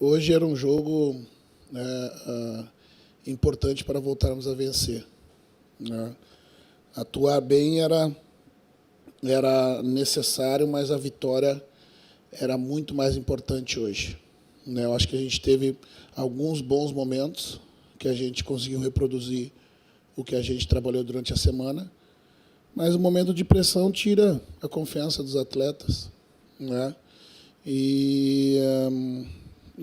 hoje era um jogo, né, importante para voltarmos a vencer, né? Atuar bem era necessário, mas a vitória era muito mais importante hoje, né? Eu acho que a gente teve alguns bons momentos que a gente conseguiu reproduzir o que a gente trabalhou durante a semana, mas o momento de pressão tira a confiança dos atletas, né? E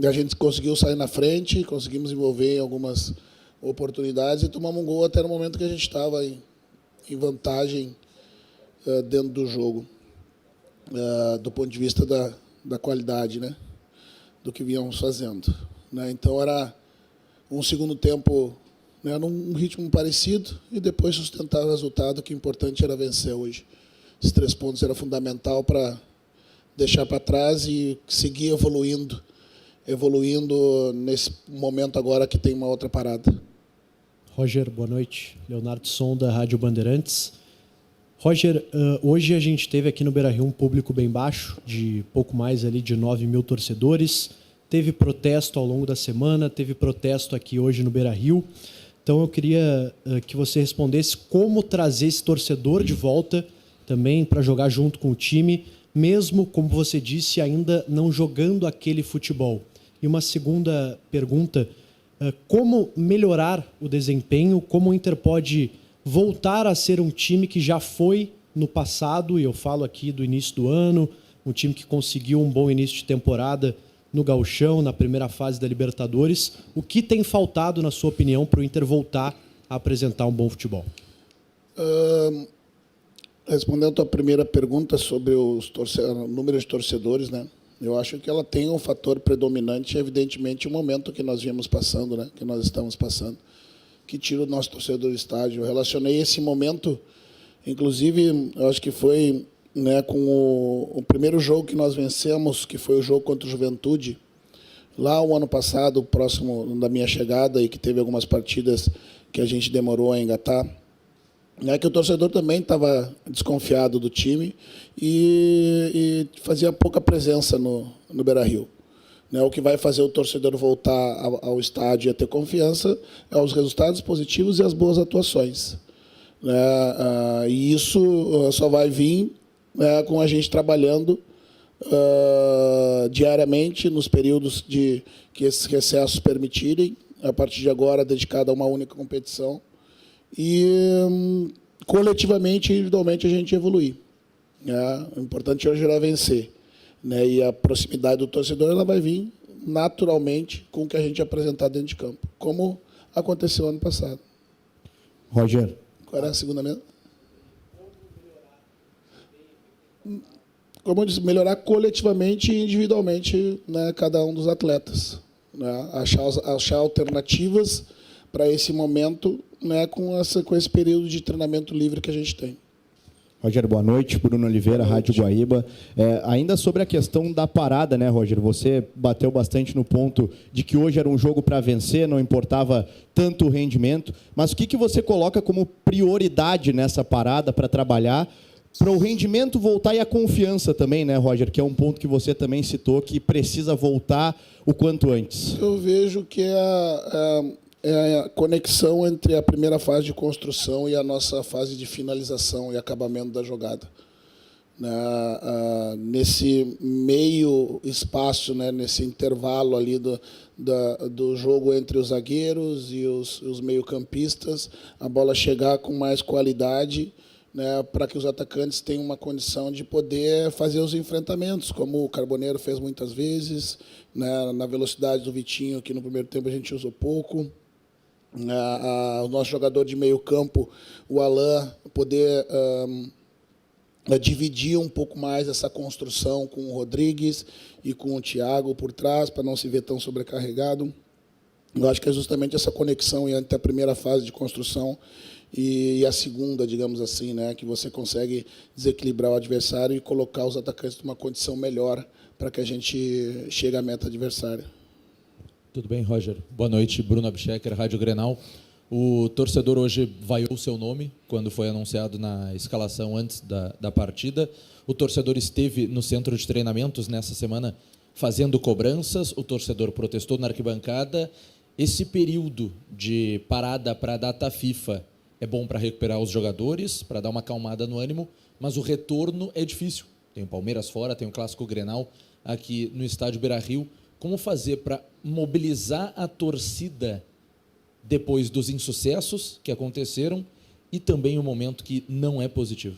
a gente conseguiu sair na frente, conseguimos envolver em algumas oportunidades e tomamos um gol até no momento que a gente estava em vantagem dentro do jogo, do ponto de vista da qualidade, né, do que víamos fazendo, né? Então era um segundo tempo, né, num ritmo parecido e depois sustentar o resultado, que o importante era vencer hoje. Esses 3 pontos era fundamental para deixar para trás e seguir evoluindo nesse momento agora que tem uma outra parada. Roger, boa noite. Leonardo Sonda, Rádio Bandeirantes. Roger, hoje a gente teve aqui no Beira-Rio um público bem baixo, de pouco mais ali de 9 mil torcedores. Teve protesto ao longo da semana, teve protesto aqui hoje no Beira-Rio. Então eu queria que você respondesse como trazer esse torcedor de volta também para jogar junto com o time, mesmo, como você disse, ainda não jogando aquele futebol. E uma segunda pergunta: como melhorar o desempenho, como o Inter pode voltar a ser um time que já foi no passado, e eu falo aqui do início do ano, um time que conseguiu um bom início de temporada no Gauchão, na primeira fase da Libertadores. O que tem faltado, na sua opinião, para o Inter voltar a apresentar um bom futebol? Respondendo a tua primeira pergunta sobre o número de torcedores, né? Eu acho que ela tem um fator predominante, evidentemente, o momento que nós viemos passando, né? Que nós estamos passando, que tira o nosso torcedor do estádio. Eu relacionei esse momento, inclusive, eu acho que foi, né, com o primeiro jogo que nós vencemos, que foi o jogo contra o Juventude, lá o ano passado, próximo da minha chegada, e que teve algumas partidas que a gente demorou a engatar, né, que o torcedor também estava desconfiado do time e fazia pouca presença no Beira-Rio. Né, o que vai fazer o torcedor voltar ao estádio e a ter confiança é os resultados positivos e as boas atuações. Né, e isso só vai vir, né, com a gente trabalhando diariamente nos períodos que esses recessos permitirem, a partir de agora dedicado a uma única competição, e coletivamente e individualmente a gente evoluir. Né? O importante hoje era vencer. Né? E a proximidade do torcedor ela vai vir naturalmente com o que a gente apresentar dentro de campo, como aconteceu ano passado. Roger. Qual era a segunda mesmo? Como eu disse, melhorar coletivamente e individualmente, né, cada um dos atletas. Né? Achar alternativas para esse momento, né, com esse período de treinamento livre que a gente tem. Roger, boa noite. Bruno Oliveira, Rádio Guaíba. Ainda sobre a questão da parada, né, Roger? Você bateu bastante no ponto de que hoje era um jogo para vencer, não importava tanto o rendimento. Mas o que você coloca como prioridade nessa parada para trabalhar, para o rendimento voltar e a confiança também, né, Roger? Que é um ponto que você também citou, que precisa voltar o quanto antes. Eu vejo que é a conexão entre a primeira fase de construção e a nossa fase de finalização e acabamento da jogada. Nesse meio espaço, né, nesse intervalo ali do jogo entre os zagueiros e os meio-campistas, a bola chegar com mais qualidade, né, para que os atacantes tenham uma condição de poder fazer os enfrentamentos, como o Carboneiro fez muitas vezes, né, na velocidade do Vitinho, que no primeiro tempo a gente usou pouco. O nosso jogador de meio campo, o Alain, poder dividir um pouco mais essa construção com o Rodrigues e com o Thiago por trás, para não se ver tão sobrecarregado. Eu acho que é justamente essa conexão entre a primeira fase de construção e a segunda, digamos assim, né, que você consegue desequilibrar o adversário e colocar os atacantes numa condição melhor para que a gente chegue à meta adversária. Tudo bem, Roger? Boa noite, Bruno Abschecker, Rádio Grenal. O torcedor hoje vaiou o seu nome quando foi anunciado na escalação antes da partida. O torcedor esteve no centro de treinamentos nessa semana fazendo cobranças, o torcedor protestou na arquibancada. Esse período de parada para a data FIFA é bom para recuperar os jogadores, para dar uma acalmada no ânimo, mas o retorno é difícil. Tem o Palmeiras fora, tem o Clássico Grenal aqui no estádio Beira-Rio. Como fazer para mobilizar a torcida depois dos insucessos que aconteceram e também o momento que não é positivo?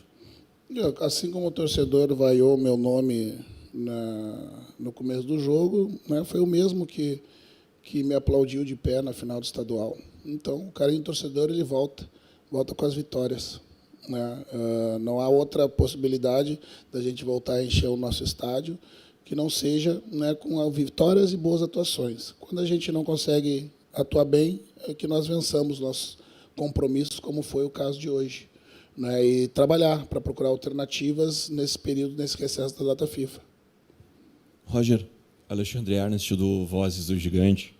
Assim como o torcedor vaiou meu nome no começo do jogo, né, foi o mesmo que me aplaudiu de pé na final do estadual. Então, o carinho do torcedor, ele volta com as vitórias, né? Não há outra possibilidade da gente voltar a encher o nosso estádio que não seja, né, com vitórias e boas atuações. Quando a gente não consegue atuar bem, é que nós vençamos nossos compromissos, como foi o caso de hoje, né? E trabalhar para procurar alternativas nesse período, nesse recesso da data FIFA. Roger, Alexandre Ernest, do Vozes do Gigante.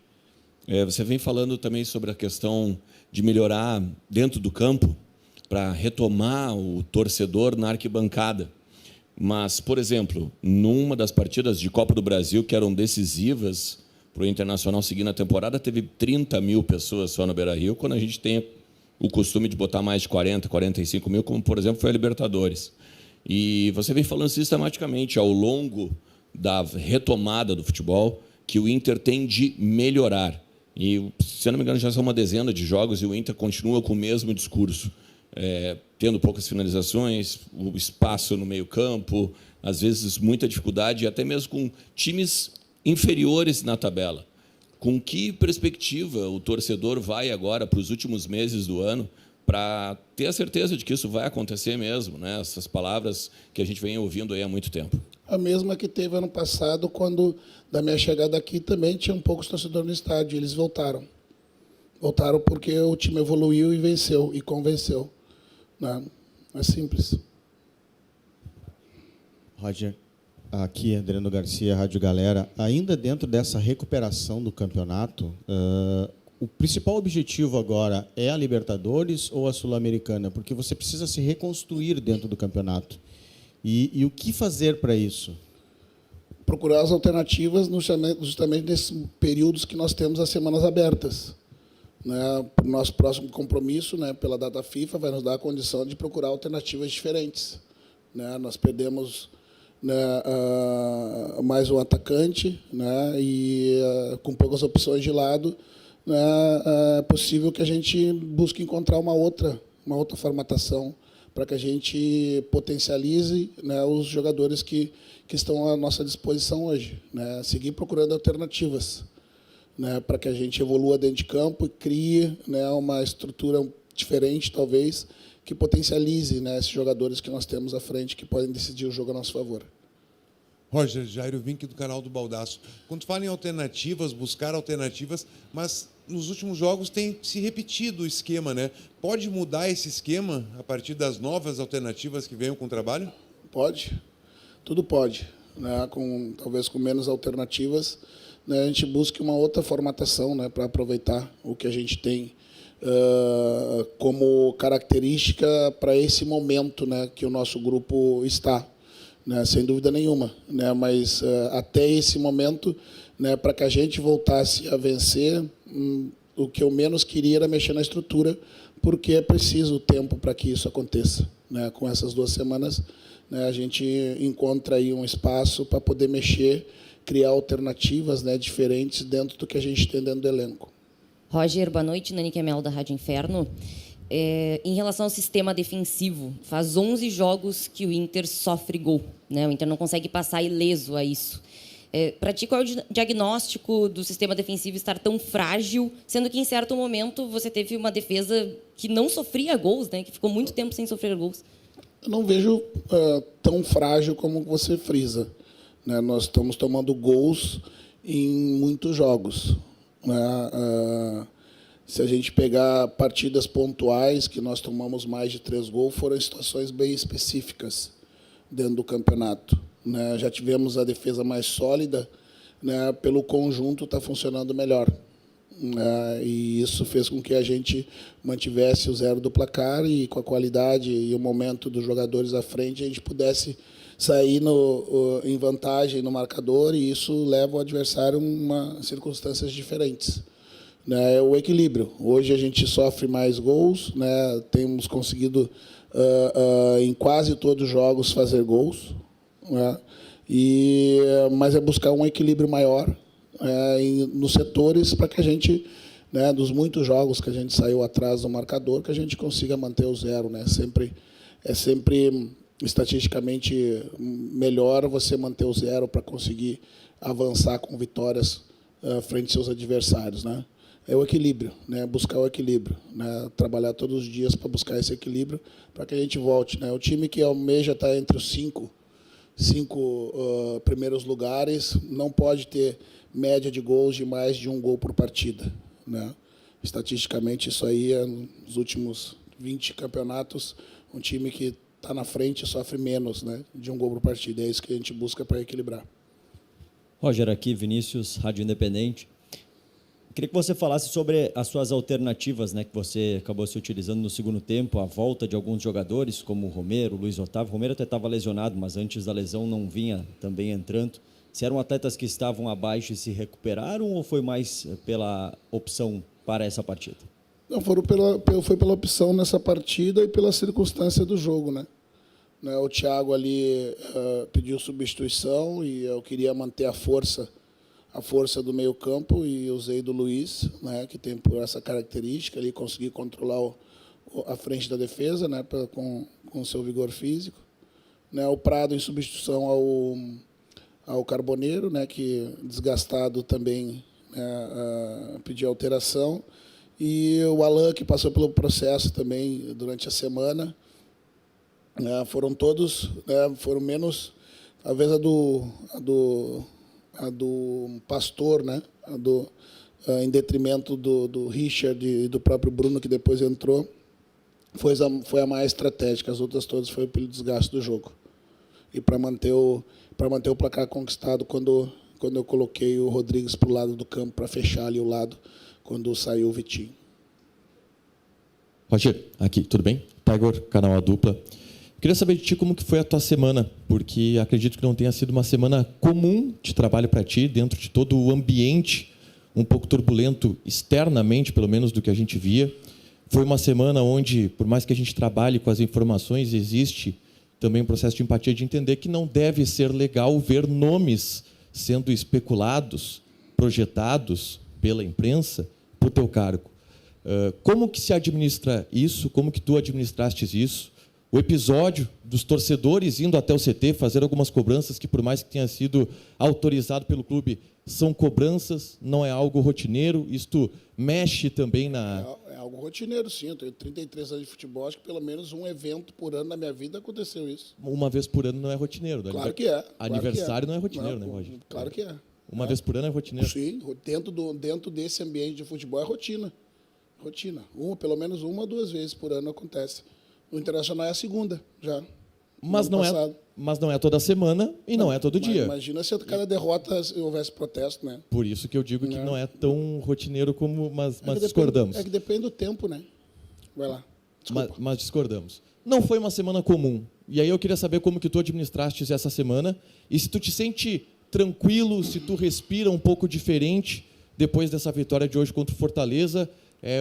Você vem falando também sobre a questão de melhorar dentro do campo para retomar o torcedor na arquibancada. Mas, por exemplo, numa das partidas de Copa do Brasil que eram decisivas para o Internacional seguir na temporada, teve 30 mil pessoas só no Beira-Rio, quando a gente tem o costume de botar mais de 40, 45 mil, como, por exemplo, foi a Libertadores. E você vem falando sistematicamente ao longo da retomada do futebol que o Inter tem de melhorar. E, se eu não me engano, já são uma dezena de jogos e o Inter continua com o mesmo discurso, tendo poucas finalizações, o espaço no meio-campo, às vezes muita dificuldade, e até mesmo com times inferiores na tabela. Com que perspectiva o torcedor vai agora para os últimos meses do ano para ter a certeza de que isso vai acontecer mesmo, né? Essas palavras que a gente vem ouvindo aí há muito tempo. A mesma que teve ano passado, quando, da minha chegada aqui, também tinham poucos torcedores no estádio. Eles voltaram. Voltaram porque o time evoluiu e venceu, e convenceu, né? É simples. Roger, aqui Adriano Garcia, Rádio Galera. Ainda dentro dessa recuperação do campeonato, o principal objetivo agora é a Libertadores ou a Sul-Americana? Porque você precisa se reconstruir dentro do campeonato. E o que fazer para isso? Procurar as alternativas justamente nesses períodos que nós temos as semanas abertas, né? O nosso próximo compromisso, né, pela data FIFA, vai nos dar a condição de procurar alternativas diferentes, né? Nós perdemos, né, mais um atacante, né, e com poucas opções de lado, né, é possível que a gente busque encontrar uma outra formatação para que a gente potencialize, né, os jogadores que estão à nossa disposição hoje, né? Seguir procurando alternativas, né, para que a gente evolua dentro de campo e crie, né, uma estrutura diferente, talvez, que potencialize, né, esses jogadores que nós temos à frente, que podem decidir o jogo a nosso favor. Roger, Jairo Vink, do canal do Baldaço. Quando fala em alternativas, buscar alternativas, mas nos últimos jogos tem se repetido o esquema, né? Pode mudar esse esquema a partir das novas alternativas que venham com o trabalho? Pode, tudo pode, né? Talvez com menos alternativas, né, a gente busque uma outra formatação, né, para aproveitar o que a gente tem como característica para esse momento, né, que o nosso grupo está, né, sem dúvida nenhuma, né, mas até esse momento, né, para que a gente voltasse a vencer, o que eu menos queria era mexer na estrutura, porque é preciso tempo para que isso aconteça, né? Com essas 2 semanas, né, a gente encontra aí um espaço para poder mexer, criar alternativas, né, diferentes dentro do que a gente tem dentro do elenco. Roger, boa noite. Nani Kemel, da Rádio Inferno. Em relação ao sistema defensivo, faz 11 jogos que o Inter sofre gol, né? O Inter não consegue passar ileso a isso. Para ti, qual é o diagnóstico do sistema defensivo estar tão frágil, sendo que, em certo momento, você teve uma defesa que não sofria gols, né? Que ficou muito tempo sem sofrer gols? Eu não vejo tão frágil como você frisa, né? Nós estamos tomando gols em muitos jogos, né? Se a gente pegar partidas pontuais que nós tomamos mais de 3 gols, foram situações bem específicas dentro do campeonato, né? Já tivemos a defesa mais sólida, né? Pelo conjunto está funcionando melhor, né? E isso fez com que a gente mantivesse o 0 do placar e, com a qualidade e o momento dos jogadores à frente, a gente pudesse sair em vantagem no marcador, e isso leva o adversário a circunstâncias diferentes. Né? O equilíbrio. Hoje a gente sofre mais gols, né? Temos conseguido, em quase todos os jogos, fazer gols, né? Mas é buscar um equilíbrio maior nos setores para que a gente, né, dos muitos jogos que a gente saiu atrás do marcador, que a gente consiga manter o zero. Né? É sempre estatisticamente melhor você manter o zero para conseguir avançar com vitórias frente aos seus adversários. Né? É o equilíbrio, né? Buscar o equilíbrio, né? Trabalhar todos os dias para buscar esse equilíbrio, para que a gente volte. Né? O time que almeja estar entre os cinco primeiros lugares não pode ter média de gols de mais de 1 gol por partida. Né? Estatisticamente, isso aí, nos últimos 20 campeonatos, um time que está na frente sofre menos, né, de 1 gol por partida. É isso que a gente busca para equilibrar. Roger, aqui, Vinícius, Rádio Independente. Queria que você falasse sobre as suas alternativas, né, que você acabou se utilizando no segundo tempo, a volta de alguns jogadores, como o Romero, o Luiz Otávio. O Romero até estava lesionado, mas antes da lesão não vinha também entrando. Se eram atletas que estavam abaixo e se recuperaram, ou foi mais pela opção para essa partida? Não, foi pela opção nessa partida e pela circunstância do jogo. Né? O Thiago ali pediu substituição e eu queria manter a força do meio campo, e usei do Luiz, né, que tem por essa característica, ele conseguir controlar a frente da defesa, né, com o seu vigor físico. Né, o Prado em substituição ao Carboneiro, né, que desgastado também, né, pediu alteração, e o Alan, que passou pelo processo também durante a semana. Né, foram todos, né, foram menos, talvez a do Pastor, né? Em detrimento do Richard e do próprio Bruno, que depois entrou, foi a mais estratégica. As outras todas foi pelo desgaste do jogo. E para manter o placar conquistado, quando eu coloquei o Rodrigues para o lado do campo, para fechar ali o lado, quando saiu o Vitinho. Roger, aqui, tudo bem? Tiger, canal A Dupla. Queria saber de ti como que foi a tua semana, porque acredito que não tenha sido uma semana comum de trabalho para ti, dentro de todo o ambiente um pouco turbulento, externamente, pelo menos, do que a gente via. Foi uma semana onde, por mais que a gente trabalhe com as informações, existe também um processo de empatia, de entender que não deve ser legal ver nomes sendo especulados, projetados pela imprensa para o teu cargo. Como que se administra isso? Como que tu administraste isso? O episódio dos torcedores indo até o CT fazer algumas cobranças que, por mais que tenha sido autorizado pelo clube, são cobranças, não é algo rotineiro. Isto mexe também na... É algo rotineiro, sim. Eu tenho 33 anos de futebol, acho que pelo menos um evento por ano na minha vida aconteceu isso. Uma vez por ano não é rotineiro. Claro que é. Aniversário não é rotineiro, né, Roger? Claro que é. Uma vez por ano é rotineiro? Sim, dentro desse ambiente de futebol é rotina. Rotina. Pelo menos 1 ou 2 vezes por ano acontece. No Internacional é a segunda, já. Mas não é toda semana e não é todo dia. Imagina se a cada derrota houvesse protesto, né? Por isso que eu digo que não é tão rotineiro como... Mas discordamos. É que depende do tempo, né? Vai lá. Mas discordamos. Não foi uma semana comum. E aí eu queria saber como que tu administraste essa semana e se tu te sente tranquilo, se tu respira um pouco diferente depois dessa vitória de hoje contra o Fortaleza.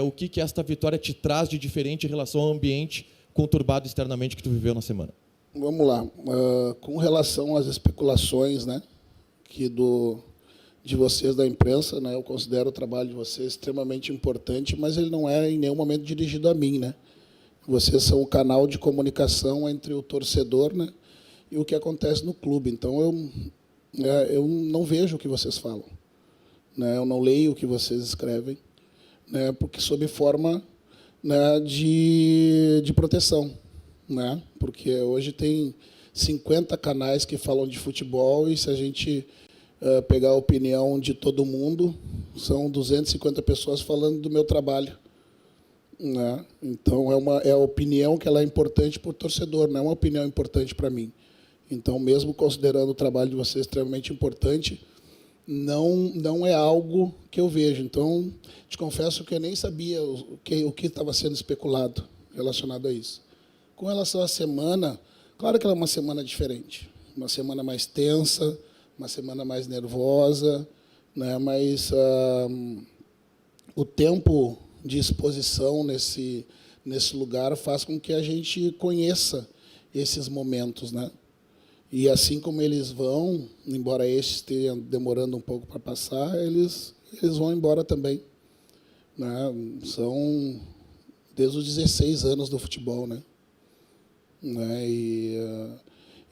O que esta vitória te traz de diferente em relação ao ambiente conturbado externamente que tu viveu na semana? Vamos lá. Com relação às especulações, né, de vocês da imprensa, né, eu considero o trabalho de vocês extremamente importante, mas ele não é em nenhum momento dirigido a mim, né? Vocês são o canal de comunicação entre o torcedor, né, e o que acontece no clube. Então eu não vejo o que vocês falam, né? Eu não leio o que vocês escrevem, né, porque sob forma, né, de proteção, né? Porque hoje tem 50 canais que falam de futebol e se a gente pegar a opinião de todo mundo, são 250 pessoas falando do meu trabalho, né? Então é a opinião que ela é importante para o torcedor, não é uma opinião importante para mim. Então, mesmo considerando o trabalho de vocês extremamente importante, não é algo que eu vejo. Então, te confesso que eu nem sabia o que estava sendo especulado relacionado a isso. Com relação à semana, claro que ela é uma semana diferente, uma semana mais tensa, uma semana mais nervosa, né? Mas o tempo de exposição nesse lugar faz com que a gente conheça esses momentos, né? E assim como eles vão, embora estes estejam demorando um pouco para passar, eles vão embora também, né? São desde os 16 anos do futebol, né?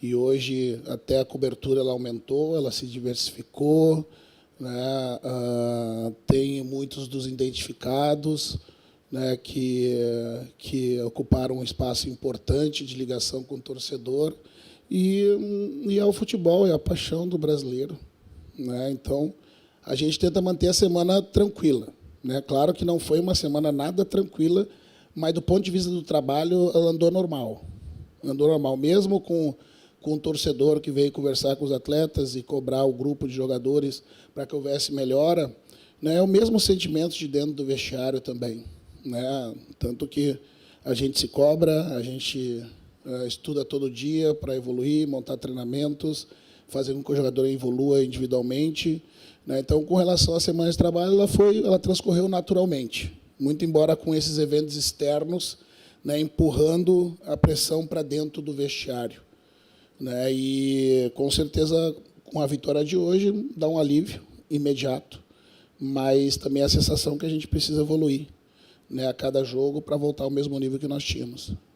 E hoje até a cobertura ela aumentou, ela se diversificou, né? Tem muitos dos identificados, né, que ocuparam um espaço importante de ligação com o torcedor, e é o futebol, é a paixão do brasileiro, né? Então, a gente tenta manter a semana tranquila, né? Claro que não foi uma semana nada tranquila, mas do ponto de vista do trabalho, ela andou normal. Andou normal, mesmo com o torcedor que veio conversar com os atletas e cobrar o grupo de jogadores para que houvesse melhora, né? É o mesmo sentimento de dentro do vestiário também, né? Tanto que a gente se cobra, a gente estuda todo dia para evoluir, montar treinamentos, fazer com que o jogador evolua individualmente, né? Então, com relação à semana de trabalho, ela transcorreu naturalmente, muito embora com esses eventos externos, né, empurrando a pressão para dentro do vestiário, né? E, com certeza, com a vitória de hoje, dá um alívio imediato, mas também a sensação que a gente precisa evoluir, né, a cada jogo para voltar ao mesmo nível que nós tínhamos.